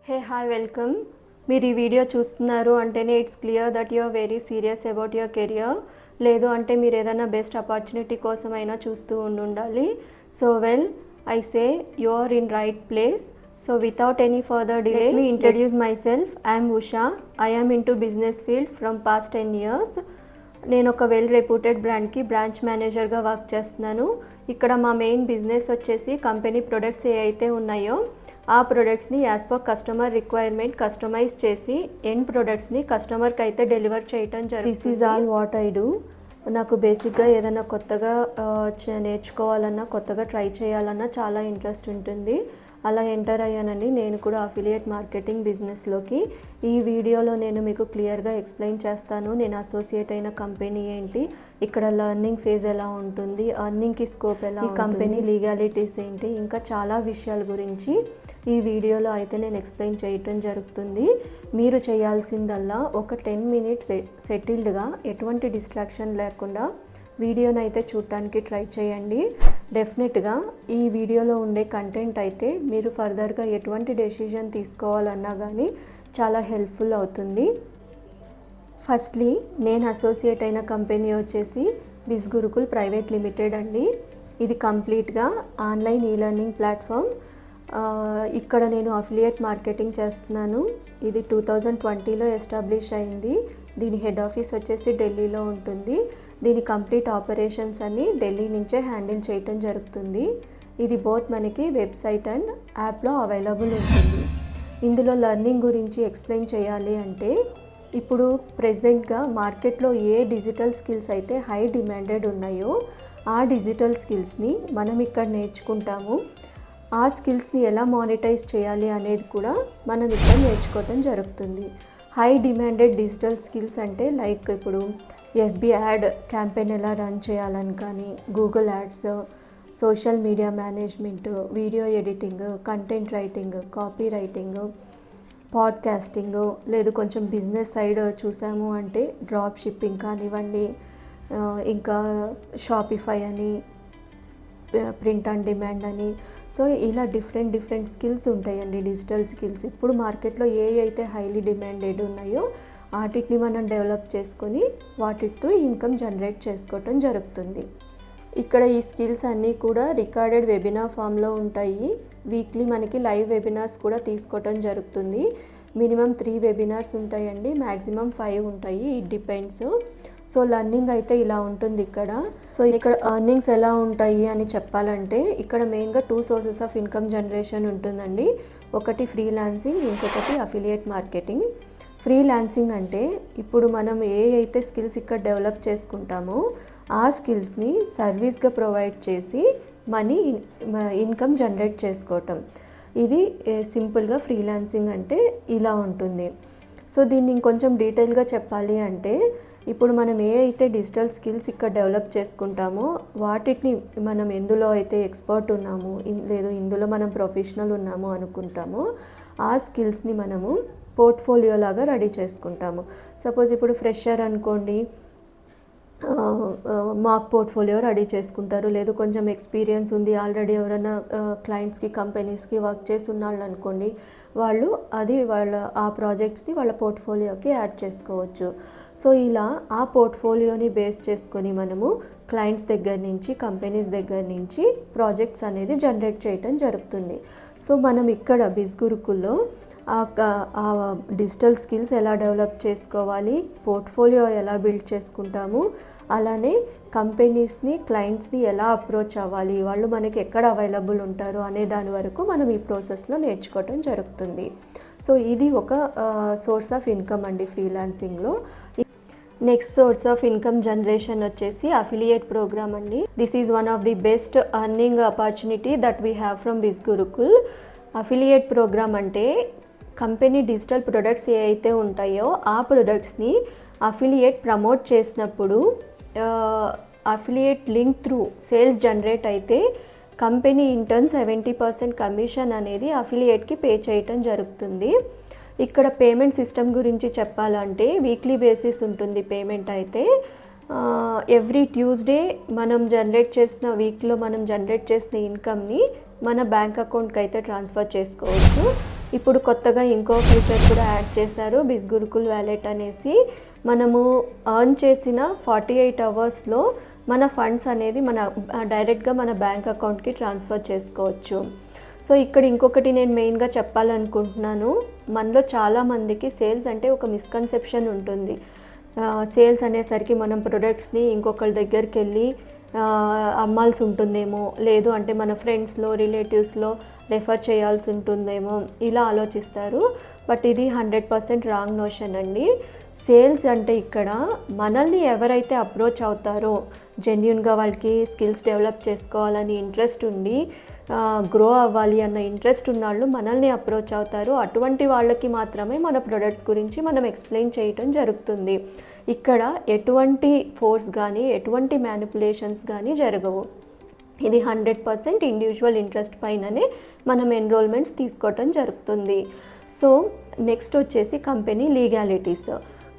Hey hi welcome. మీరు ఈ video చూస్తున్నారు అంటేనే it's clear that you are very serious about your career. లేదు అంటే మీరు ఏదైనా బెస్ట్ ఆపర్చునిటీ కోసమైనా చూస్తూ ఉండాలి. So well I say you are in right place. So without any further delay me introduce myself. I'm Usha. I am into business field from past 10 years. నేను ఒక well reputed బ్రాండ్కి branch మేనేజర్గా work చేస్తున్నాను. ఇక్కడ మా main business వచ్చేసి company products ఏ అయితే ఉన్నాయో ఆ ప్రొడక్ట్స్ని as per customer requirement customise చేసి ఎండ్ ప్రొడక్ట్స్ని కస్టమర్కి అయితే డెలివర్ చేయటం జరుగుతుంది. This is all what I do. నాకు బేసిక్గా ఏదైనా కొత్తగా నేర్చుకోవాలన్నా కొత్తగా ట్రై చేయాలన్నా చాలా ఇంట్రెస్ట్ ఉంటుంది. అలా ఎంటర్ అయ్యానండి నేను కూడా అఫిలియేట్ మార్కెటింగ్ బిజినెస్లోకి. ఈ వీడియోలో నేను మీకు క్లియర్గా ఎక్స్ప్లెయిన్ చేస్తాను నేను అసోసియేట్ అయిన కంపెనీ ఏంటి, ఇక్కడ లెర్నింగ్ ఫేజ్ ఎలా ఉంటుంది, ఎర్నింగ్కి స్కోప్ ఎలా, ఈ కంపెనీ లీగాలిటీస్ ఏంటి, ఇంకా చాలా విషయాల గురించి ఈ వీడియోలో అయితే నేను ఎక్స్ప్లెయిన్ చేయటం జరుగుతుంది. మీరు చేయాల్సిందల్లా ఒక 10 minutes సెటిల్డ్గా ఎటువంటి డిస్ట్రాక్షన్ లేకుండా వీడియోని అయితే చూడటానికి ట్రై చేయండి. డెఫినెట్గా ఈ వీడియోలో ఉండే కంటెంట్ అయితే మీరు ఫర్దర్గా ఎటువంటి డెసిషన్ తీసుకోవాలన్నా కానీ చాలా హెల్ప్ఫుల్ అవుతుంది. ఫస్ట్లీ నేను అసోసియేట్ అయిన కంపెనీ వచ్చేసి బిజ్ గురుకుల్ ప్రైవేట్ లిమిటెడ్ అండి. ఇది కంప్లీట్గా ఆన్లైన్ ఈ లెర్నింగ్ ప్లాట్ఫామ్. ఇక్కడ నేను అఫిలియేట్ మార్కెటింగ్ చేస్తున్నాను. ఇది 2020లో ఎస్టాబ్లిష్ అయింది. దీని హెడ్ ఆఫీస్ వచ్చేసి ఢిల్లీలో ఉంటుంది. దీని కంప్లీట్ ఆపరేషన్స్ అన్ని ఢిల్లీ నుంచే హ్యాండిల్ చేయటం జరుగుతుంది. ఇది బోత్ మనకి వెబ్సైట్ అండ్ యాప్లో అవైలబుల్ ఉంటుంది. ఇందులో లెర్నింగ్ గురించి ఎక్స్ప్లెయిన్ చేయాలి అంటే ఇప్పుడు ప్రెజెంట్గా మార్కెట్లో ఏ డిజిటల్ స్కిల్స్ అయితే హై డిమాండెడ్ ఉన్నాయో ఆ డిజిటల్ స్కిల్స్ని మనం ఇక్కడ నేర్చుకుంటాము. ఆ స్కిల్స్ని ఎలా మానిటైజ్ చేయాలి అనేది కూడా మనం ఇక్కడ నేర్చుకోవటం జరుగుతుంది. హై డిమాండెడ్ డిజిటల్ స్కిల్స్ అంటే లైక్ ఇప్పుడు ఎఫ్బి యాడ్ క్యాంపెయిన్ ఎలా రన్ చేయాలని కానీ, Google ads, social media management, video editing, content writing, copy writing, podcasting, లేదు కొంచెం బిజినెస్ సైడ్ చూసాము అంటే డ్రాప్ షిప్పింగ్ కానివ్వండి, ఇంకా షాపిఫై అని, ప్రింట్ అండ్ డిమాండ్ అని. సో ఇలా డిఫరెంట్ స్కిల్స్ ఉంటాయండి డిజిటల్ స్కిల్స్. ఇప్పుడు మార్కెట్లో ఏ అయితే హైలీ డిమాండెడ్ ఉన్నాయో వాటిని మనం డెవలప్ చేసుకొని వాటి త్రూ ఇన్కమ్ జనరేట్ చేసుకోవటం జరుగుతుంది. ఇక్కడ ఈ స్కిల్స్ అన్నీ కూడా రికార్డెడ్ వెబినార్ ఫామ్లో ఉంటాయి. వీక్లీ మనకి లైవ్ వెబినార్స్ కూడా తీసుకోవటం జరుగుతుంది. మినిమం 3 వెబినార్స్ ఉంటాయండి, మ్యాక్సిమం 5 ఉంటాయి, ఇట్ డిపెండ్స్. సో లెర్నింగ్ అయితే ఇలా ఉంటుంది ఇక్కడ. సో ఇక్కడ ఎర్నింగ్స్ ఎలా ఉంటాయి అని చెప్పాలంటే ఇక్కడ మెయిన్గా 2 sources ఆఫ్ ఇన్కమ్ జనరేషన్ ఉంటుందండి. ఒకటి ఫ్రీలాన్సింగ్, ఇంకొకటి అఫిలియేట్ మార్కెటింగ్. ఫ్రీలాన్సింగ్ అంటే ఇప్పుడు మనం ఏ అయితే స్కిల్స్ ఇక్కడ డెవలప్ చేసుకుంటామో ఆ స్కిల్స్ని సర్వీస్గా ప్రొవైడ్ చేసి మనీ ఇన్కమ్ జనరేట్ చేసుకోవటం. ఇది సింపుల్గా ఫ్రీలాన్సింగ్ అంటే ఇలా ఉంటుంది. సో దీన్ని ఇంకొంచెం డీటెయిల్గా చెప్పాలి అంటే ఇప్పుడు మనం ఏ అయితే డిజిటల్ స్కిల్స్ ఇక్కడ డెవలప్ చేసుకుంటామో వాటిని మనం ఎందులో అయితే ఎక్స్పర్ట్ ఉన్నాము, లేదు ఇందులో మనం ప్రొఫెషనల్ ఉన్నాము అనుకుంటామో ఆ స్కిల్స్ని మనము పోర్ట్ఫోలియో లాగా రెడీ చేసుకుంటాము. సపోజ్ ఇప్పుడు ఫ్రెషర్ అనుకోండి, మాక్ పోర్ట్ఫోలియో రెడీ చేసుకుంటారు. లేదు కొంచెం ఎక్స్పీరియన్స్ ఉంది, ఆల్రెడీ ఎవరైనా క్లయింట్స్కి కంపెనీస్కి వర్క్ చేసి ఉన్నాళ్ళు అనుకోండి, వాళ్ళు ఆ ప్రాజెక్ట్స్ని వాళ్ళ పోర్ట్ఫోలియోకి యాడ్ చేసుకోవచ్చు. సో ఇలా ఆ పోర్ట్ఫోలియోని బేస్ చేసుకొని మనము క్లయింట్స్ దగ్గర నుంచి, కంపెనీస్ దగ్గర నుంచి ప్రాజెక్ట్స్ అనేది జనరేట్ చేయటం జరుగుతుంది. సో మనం ఇక్కడ బిజ్ గురుకుల్లో ఆ డిజిటల్ స్కిల్స్ ఎలా డెవలప్ చేసుకోవాలి, పోర్ట్ఫోలియో ఎలా బిల్డ్ చేసుకుంటాము, అలానే కంపెనీస్ని, క్లయింట్స్ని ఎలా అప్రోచ్ అవ్వాలి, వాళ్ళు మనకి ఎక్కడ అవైలబుల్ ఉంటారు అనే దాని వరకు మనం ఈ ప్రాసెస్లో నేర్చుకోవటం జరుగుతుంది. సో ఇది ఒక సోర్స్ ఆఫ్ ఇన్కమ్ అండి ఫ్రీలాన్సింగ్లో. Next source of income generation వచ్చేసి అఫిలియేట్ ప్రోగ్రామ్ అండి. This is one of the best earning opportunity that we have from Biz Gurukul. Affiliate programme అంటే కంపెనీ డిజిటల్ ప్రొడక్ట్స్ ఏ అయితే ఉంటాయో ఆ ప్రొడక్ట్స్ని అఫిలియేట్ ప్రమోట్ చేసినప్పుడు affiliate link through sales generate అయితే కంపెనీ ఇంటర్న్ 70% కమిషన్ అనేది అఫిలియేట్కి పే చేయటం జరుగుతుంది. ఇక్కడ పేమెంట్ సిస్టమ్ గురించి చెప్పాలంటే వీక్లీ బేసిస్ ఉంటుంది పేమెంట్ అయితే. ఎవ్రీ ట్యూస్డే మనం వీక్లో మనం జనరేట్ చేసిన ఇన్కమ్ని మన బ్యాంక్ అకౌంట్కి అయితే ట్రాన్స్ఫర్ చేసుకోవచ్చు. ఇప్పుడు కొత్తగా ఇంకో ఫీచర్ కూడా యాడ్ చేశారు, బిజ్ గురుకుల్ వ్యాలెట్ అనేసి. మనము ఎర్న్ చేసిన 48 అవర్స్లో మన ఫండ్స్ అనేది డైరెక్ట్గా మన బ్యాంక్ అకౌంట్కి ట్రాన్స్ఫర్ చేసుకోవచ్చు. సో ఇక్కడ ఇంకొకటి నేను మెయిన్గా చెప్పాలనుకుంటున్నాను, మనలో చాలామందికి సేల్స్ అంటే ఒక మిస్కన్సెప్షన్ ఉంటుంది. సేల్స్ అనేసరికి మనం ప్రొడక్ట్స్ని ఇంకొకరి దగ్గరికి వెళ్ళి అమ్మాల్సి ఉంటుందేమో, లేదు అంటే మన ఫ్రెండ్స్లో రిలేటివ్స్లో రెఫర్ చేయాల్సి ఉంటుందేమో, ఇలా ఆలోచిస్తారు. బట్ ఇది 100% రాంగ్ నోషన్ అండి. సేల్స్ అంటే ఇక్కడ మనల్ని ఎవరైతే అప్రోచ్ అవుతారో, జెన్యూన్గా వాళ్ళకి స్కిల్స్ డెవలప్ చేసుకోవాలని ఇంట్రెస్ట్ ఉండి గ్రో అవ్వాలి అన్న ఇంట్రెస్ట్ ఉన్న వాళ్ళు మనల్ని అప్రోచ్ అవుతారు. అటువంటి వాళ్ళకి మాత్రమే మన ప్రొడక్ట్స్ గురించి మనం ఎక్స్ప్లెయిన్ చేయటం జరుగుతుంది. ఇక్కడ ఎటువంటి ఫోర్స్ కానీ ఎటువంటి మ్యానిపులేషన్స్ కానీ జరగవు. ఇది 100% ఇండివిజువల్ ఇంట్రెస్ట్ పైననే మనం ఎన్రోల్మెంట్స్ తీసుకోవటం జరుగుతుంది. సో నెక్స్ట్ వచ్చేసి కంపెనీ లీగాలిటీస్.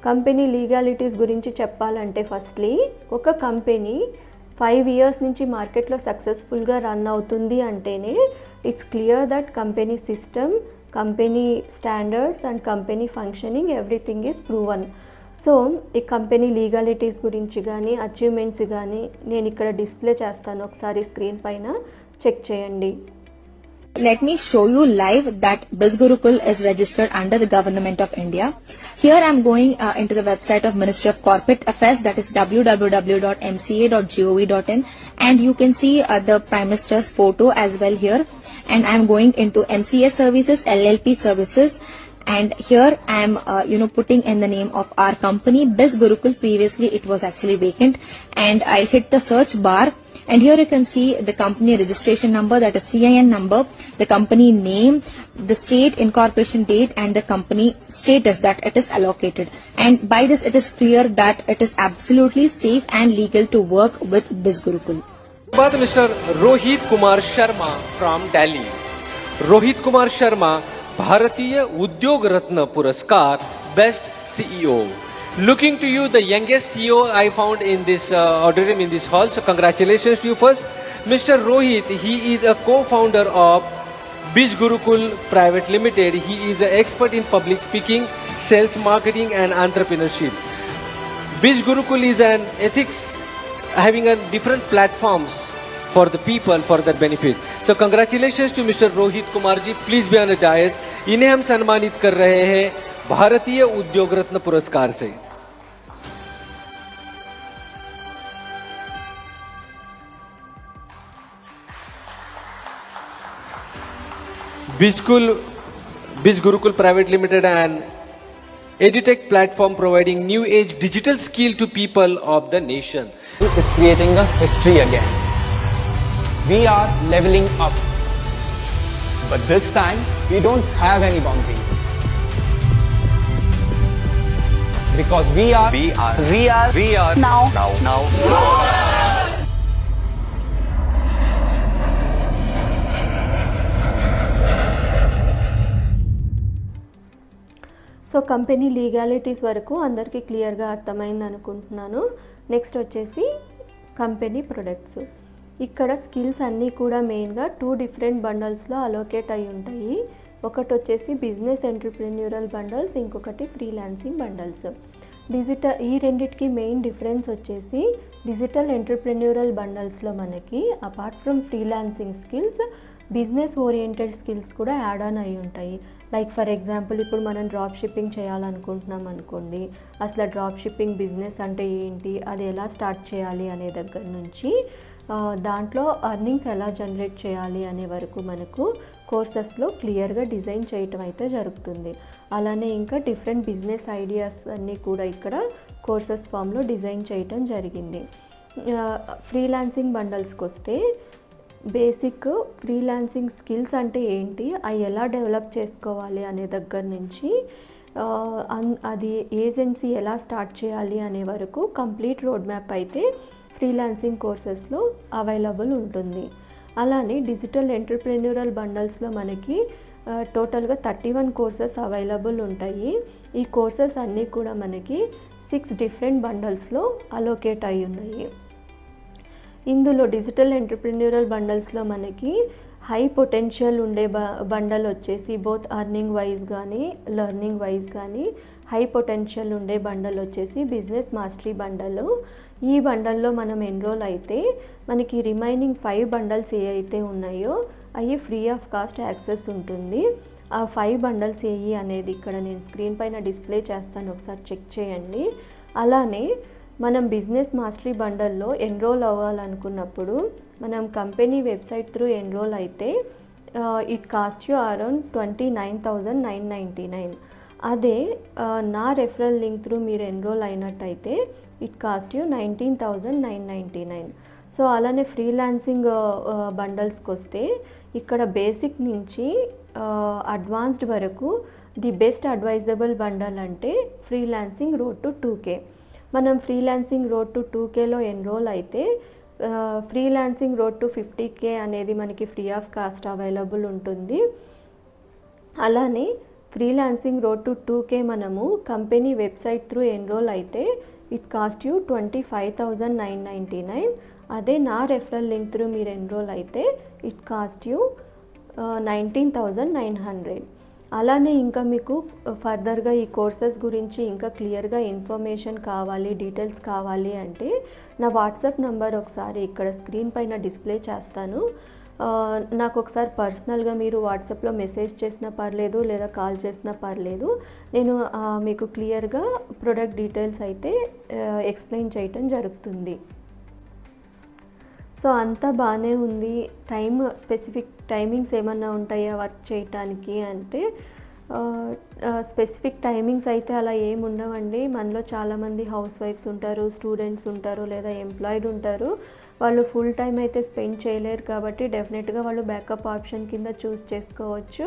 కంపెనీ లీగాలిటీస్ గురించి చెప్పాలంటే ఫస్ట్లీ ఒక కంపెనీ 5 years నుంచి మార్కెట్లో సక్సెస్ఫుల్గా రన్ అవుతుంది అంటేనే it's clear that company system, company standards and company functioning everything is proven. So ఈ కంపెనీ లీగాలిటీస్ గురించి కానీ అచీవ్మెంట్స్ కానీ నేను ఇక్కడ డిస్ప్లే చేస్తాను, ఒకసారి స్క్రీన్ పైన చెక్ చేయండి. Let me show you live that Biz Gurukul is registered under the Government of India. Here I am going into the website of Ministry of Corporate Affairs, that is www.mca.gov.in, and you can see the Prime Minister's photo as well here. And I am going into MCA Services, LLP Services, and here I am putting in the name of our company Biz Gurukul. Previously it was actually vacant, and I hit the search bar. And here you can see the company registration number, that is CIN number, the company name, the state, incorporation date, and the company status that it is allocated. And by this it is clear that it is absolutely safe and legal to work with Biz Gurukul. But Mr. Rohit Kumar Sharma from Delhi. Rohit Kumar Sharma, Bharatiya Udyog Ratna Puraskar, Best CEO. Looking to you, the youngest CEO I found in this auditorium, in this hall. So congratulations to you first. Mr. Rohit, he is a co-founder of Biz Gurukul Private Limited. He is an expert in public speaking, sales, marketing and entrepreneurship. Biz Gurukul is an ethics having a different platforms for the people, for their benefit. So congratulations to Mr. Rohit Kumar ji. Please be on the dais. इन्हें हम सम्मानित कर रहे हैं भारतीय उद्योग रत्न पुरस्कार से. Biz Gurukul Private Limited, an edutech platform providing new age digital skill to people of the nation, is creating a history again. We are leveling up, but this time we don't have any boundaries, because we are now. So company legalities వరకు అందరికీ క్లియర్గా అర్థమైంది అనుకుంటున్నాను. Next వచ్చేసి company products. ఇక్కడ skills అన్నీ కూడా మెయిన్గా 2 different బండల్స్లో అలోకేట్ అయి ఉంటాయి. ఒకటి వచ్చేసి బిజినెస్ ఎంటర్ప్రెన్యూరల్ బండల్స్, ఇంకొకటి ఫ్రీలాన్సింగ్ బండల్స్. ఈ రెండిటికి మెయిన్ డిఫరెన్స్ వచ్చేసి డిజిటల్ ఎంటర్ప్రెన్యూరల్ బండల్స్లో మనకి apart from freelancing skills, business oriented skills కూడా యాడ్ ఆన్ అయి ఉంటాయి. లైక్ ఫర్ ఎగ్జాంపుల్ ఇప్పుడు మనం డ్రాప్ షిప్పింగ్ చేయాలనుకుంటున్నాం అనుకోండి, అసలు డ్రాప్ షిప్పింగ్ బిజినెస్ అంటే ఏంటి, అది ఎలా స్టార్ట్ చేయాలి అనే దగ్గర నుంచి దాంట్లో అర్నింగ్స్ ఎలా జనరేట్ చేయాలి అనే వరకు మనకు కోర్సెస్లో క్లియర్గా డిజైన్ చేయటం అయితే జరుగుతుంది. అలానే ఇంకా డిఫరెంట్ బిజినెస్ ఐడియాస్ అన్నీ కూడా ఇక్కడ కోర్సెస్ ఫామ్లో డిజైన్ చేయటం జరిగింది. ఫ్రీలాన్సింగ్ బండల్స్కి వస్తే బేసిక్ ఫ్రీలాన్సింగ్ స్కిల్స్ అంటే ఏంటి, అవి ఎలా డెవలప్ చేసుకోవాలి అనే దగ్గర నుంచి అది ఏజెన్సీ ఎలా స్టార్ట్ చేయాలి అనే వరకు కంప్లీట్ రోడ్ మ్యాప్ అయితే ఫ్రీలాన్సింగ్ కోర్సెస్లో అవైలబుల్ ఉంటుంది. అలానే డిజిటల్ ఎంటర్ప్రెన్యూరల్ బండల్స్లో మనకి టోటల్గా 31 కోర్సెస్ అవైలబుల్ ఉంటాయి. ఈ కోర్సెస్ అన్నీ కూడా మనకి 6 different బండల్స్లో అలోకేట్ అయి ఉన్నాయి. ఇందులో డిజిటల్ ఎంటర్ప్రెన్యూరల్ బండల్స్లో మనకి హై పొటెన్షియల్ ఉండే బండల్ వచ్చేసి బోత్ అర్నింగ్ వైజ్ కానీ లెర్నింగ్ వైజ్ కానీ హై పొటెన్షియల్ ఉండే బండల్ వచ్చేసి బిజినెస్ మాస్టరీ బండల్. ఈ బండల్లో మనం ఎన్రోల్ అయితే మనకి రిమైనింగ్ 5 బండల్స్ ఏ అయితే ఉన్నాయో అవి ఫ్రీ ఆఫ్ కాస్ట్ యాక్సెస్ ఉంటుంది. ఆ 5 బండల్స్ ఏవి అనేది ఇక్కడ నేను స్క్రీన్ పైన డిస్ప్లే చేస్తాను, ఒకసారి చెక్ చేయండి. అలానే మనం బిజినెస్ మాస్టరీ బండల్లో ఎన్రోల్ అవ్వాలనుకున్నప్పుడు మనం కంపెనీ వెబ్సైట్ త్రూ ఎన్రోల్ అయితే ఇట్ కాస్ట్ యూ అరౌండ్ 29,999. అదే నా రెఫరల్ లింక్ త్రూ మీరు ఎన్రోల్ అయినట్టయితే ఇట్ కాస్ట్ యూ 19,999. సో అలానే ఫ్రీలాన్సింగ్ బండల్స్కి వస్తే ఇక్కడ బేసిక్ నుంచి అడ్వాన్స్డ్ వరకు ది బెస్ట్ అడ్వైజబుల్ బండల్ అంటే ఫ్రీలాన్సింగ్ రోడ్ టు 2K. మనం ఫ్రీలాన్సింగ్ రోడ్ టు 2Kలో ఎన్రోల్ అయితే ఫ్రీలాన్సింగ్ రోడ్ టు 50K అనేది మనకి ఫ్రీ ఆఫ్ కాస్ట్ అవైలబుల్ ఉంటుంది. అలానే ఫ్రీలాన్సింగ్ రోడ్ టు 2K మనము కంపెనీ వెబ్సైట్ త్రూ ఎన్రోల్ అయితే ఇట్ కాస్ట్ యూ 25,999. అదే నా రెఫరల్ లింక్ త్రూ మీరు ఎన్రోల్ అయితే ఇట్ కాస్ట్ యూ 19,900. అలానే ఇంకా మీకు ఫర్దర్గా ఈ కోర్సెస్ గురించి ఇంకా క్లియర్గా ఇన్ఫర్మేషన్ కావాలి, డీటెయిల్స్ కావాలి అంటే నా వాట్సాప్ నంబర్ ఒకసారి ఇక్కడ స్క్రీన్ పైన డిస్ప్లే చేస్తాను. నాకు ఒకసారి పర్సనల్గా మీరు వాట్సాప్లో మెసేజ్ చేసినా పర్లేదు లేదా కాల్ చేసినా పర్లేదు, నేను మీకు క్లియర్గా ప్రొడక్ట్ డీటెయిల్స్ అయితే ఎక్స్ప్లెయిన్ చేయటం జరుగుతుంది. సో అంతా బాగానే ఉంది. స్పెసిఫిక్ టైమింగ్స్ ఏమన్నా ఉంటాయా వర్క్ చేయటానికి అంటే స్పెసిఫిక్ టైమింగ్స్ అయితే అలా ఏమి ఉండవండి. మనలో చాలామంది హౌస్ వైఫ్స్ ఉంటారు, స్టూడెంట్స్ ఉంటారు లేదా ఎంప్లాయిడ్ ఉంటారు. వాళ్ళు ఫుల్ టైం అయితే స్పెండ్ చేయలేరు కాబట్టి డెఫినెట్గా వాళ్ళు బ్యాకప్ ఆప్షన్ కింద చూస్ చేసుకోవచ్చు.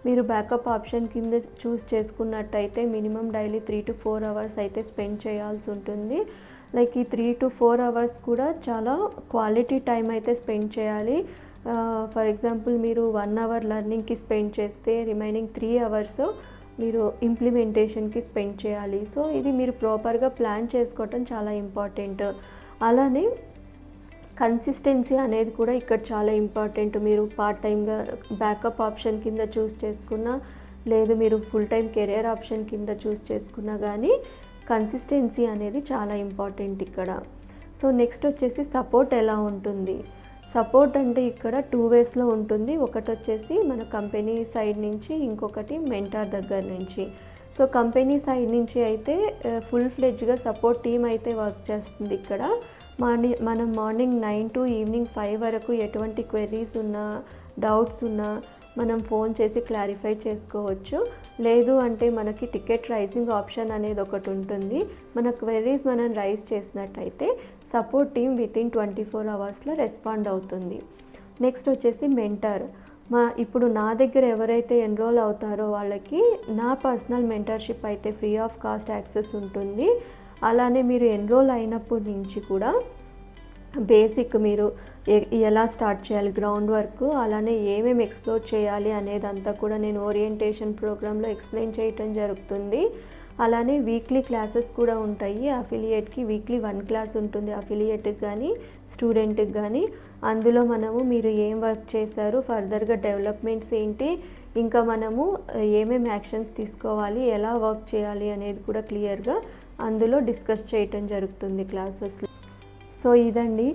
మీరు బ్యాకప్ ఆప్షన్ కింద చూస్ చేసుకున్నట్టయితే మినిమం డైలీ 3 to 4 అవర్స్ అయితే స్పెండ్ చేయాల్సి ఉంటుంది. లైక్ ఈ 3 to 4 అవర్స్ కూడా చాలా క్వాలిటీ టైం అయితే స్పెండ్ చేయాలి. ఫర్ ఎగ్జాంపుల్ మీరు 1 అవర్ లెర్నింగ్కి స్పెండ్ చేస్తే రిమైనింగ్ 3 అవర్స్ మీరు ఇంప్లిమెంటేషన్కి స్పెండ్ చేయాలి. సో ఇది మీరు ప్రాపర్గా ప్లాన్ చేసుకోవటం చాలా ఇంపార్టెంట్. అలానే కన్సిస్టెన్సీ అనేది కూడా ఇక్కడ చాలా ఇంపార్టెంట్. మీరు పార్ట్ టైంగా బ్యాకప్ ఆప్షన్ కింద చూస్ చేసుకున్నా లేదు మీరు ఫుల్ టైం కెరియర్ ఆప్షన్ కింద చూస్ చేసుకున్నా కానీ కన్సిస్టెన్సీ అనేది చాలా ఇంపార్టెంట్ ఇక్కడ. సో నెక్స్ట్ వచ్చేసి సపోర్ట్ ఎలా ఉంటుంది. సపోర్ట్ అంటే ఇక్కడ 2 వేస్లో ఉంటుంది. ఒకటి వచ్చేసి మన కంపెనీ సైడ్ నుంచి, ఇంకొకటి మెంటార్ దగ్గర నుంచి. సో కంపెనీ సైడ్ నుంచి అయితే ఫుల్ ఫ్లెడ్జ్గా సపోర్ట్ టీమ్ అయితే వర్క్ చేస్తుంది. ఇక్కడ మనం మార్నింగ్ 9 to ఈవినింగ్ 5 వరకు ఎటువంటి క్వెరీస్ ఉన్నా, డౌట్స్ ఉన్నా మనం ఫోన్ చేసి క్లారిఫై చేసుకోవచ్చు. లేదు అంటే మనకి టికెట్ రైజింగ్ ఆప్షన్ అనేది ఒకటి ఉంటుంది. మన క్వెరీస్ మనం రైజ్ చేసినట్టయితే సపోర్ట్ టీమ్ వితిన్ 24 అవర్స్లో రెస్పాండ్ అవుతుంది. నెక్స్ట్ వచ్చేసి మెంటర్. ఇప్పుడు నా దగ్గర ఎవరైతే ఎన్రోల్ అవుతారో వాళ్ళకి నా పర్సనల్ మెంటర్షిప్ అయితే ఫ్రీ ఆఫ్ కాస్ట్ యాక్సెస్ ఉంటుంది. అలానే మీరు ఎన్రోల్ అయినప్పటి నుంచి కూడా బేసిక్ మీరు ఎలా స్టార్ట్ చేయాలి, గ్రౌండ్ వర్క్, అలానే ఏమేమి ఎక్స్ప్లోర్ చేయాలి అనేదంతా కూడా నేను ఓరియంటేషన్ ప్రోగ్రాంలో ఎక్స్ప్లెయిన్ చేయటం జరుగుతుంది. అలానే వీక్లీ క్లాసెస్ కూడా ఉంటాయి. అఫిలియేట్కి వీక్లీ 1 క్లాస్ ఉంటుంది, అఫిలియేట్కి కానీ స్టూడెంట్కి కానీ. అందులో మనము మీరు ఏం వర్క్ చేశారు, ఫర్దర్గా డెవలప్మెంట్స్ ఏంటి, ఇంకా మనము ఏమేమి యాక్షన్స్ తీసుకోవాలి, ఎలా వర్క్ చేయాలి అనేది కూడా క్లియర్గా అందులో డిస్కస్ చేయటం జరుగుతుంది క్లాసెస్లో. సో ఇదండి,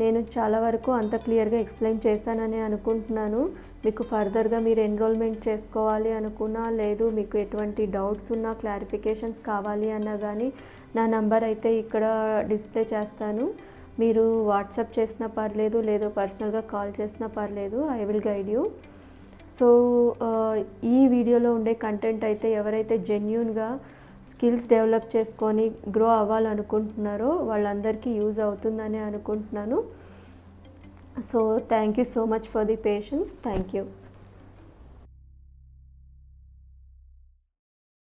నేను చాలా వరకు అంత క్లియర్గా ఎక్స్ప్లెయిన్ చేశానని అనుకుంటున్నాను. మీకు ఫర్దర్గా మీరు ఎన్రోల్మెంట్ చేసుకోవాలి అనుకున్నా, లేదు మీకు ఎటువంటి డౌట్స్ ఉన్నా, క్లారిఫికేషన్స్ కావాలి అన్నా కానీ నా నంబర్ అయితే ఇక్కడ డిస్ప్లే చేస్తాను. మీరు వాట్సాప్ చేసినా పర్లేదు, లేదు పర్సనల్గా కాల్ చేసినా పర్లేదు, I will guide you. So ఈ వీడియోలో ఉండే కంటెంట్ అయితే ఎవరైతే జెన్యూన్గా స్కిల్స్ డెవలప్ చేసుకొని గ్రో అవ్వాలనుకుంటున్నారో వాళ్ళందరికీ యూజ్ అవుతుందని అనుకుంటున్నాను. So thank you so much for the patience. Thank you.